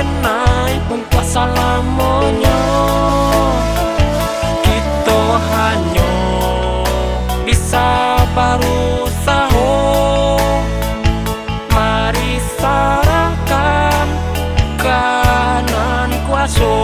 ngadenai untuk salamonyo. Kita hanya bisa berusaha, mari serahkan kanan kuasa.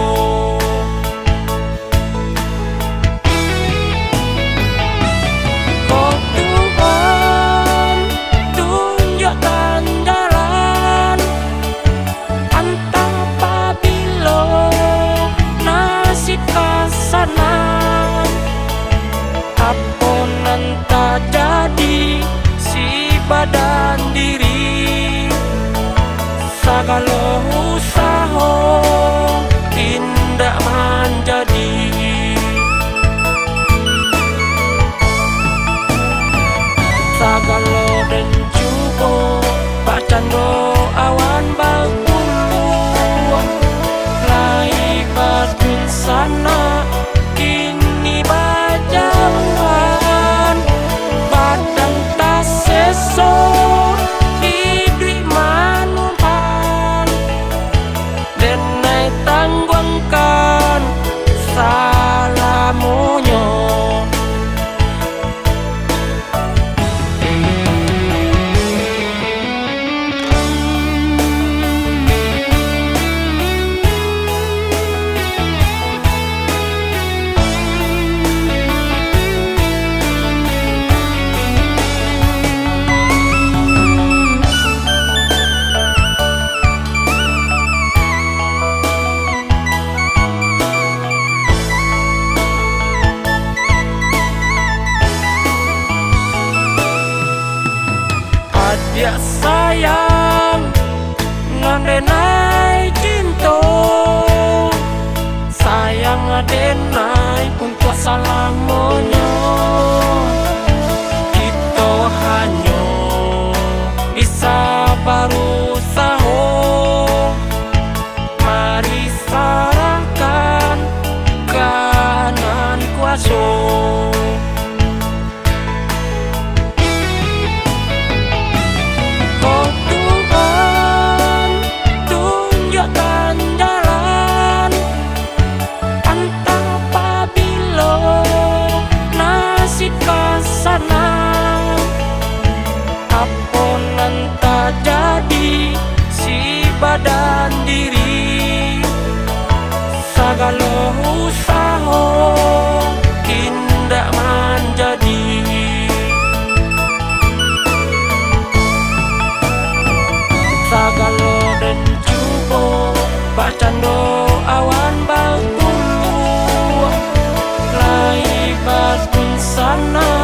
Jadi si badan diri, segala usaha tidak menjadi. Segala dan juga bacando awan bangkulu, lai batun sana kini bajauan. So hidup manumpang dan naik tanggungan salamunyo. Ya sayang ngadenai cinta, sayang ngadenai untuk salamonyo. Kita hanya bisa berusaha, mari serahkan kanan kuasa. Jadi si badan diri, segala usaha tidak menjadi. Segala dan juga bacando awan bangkulu, lai batun sana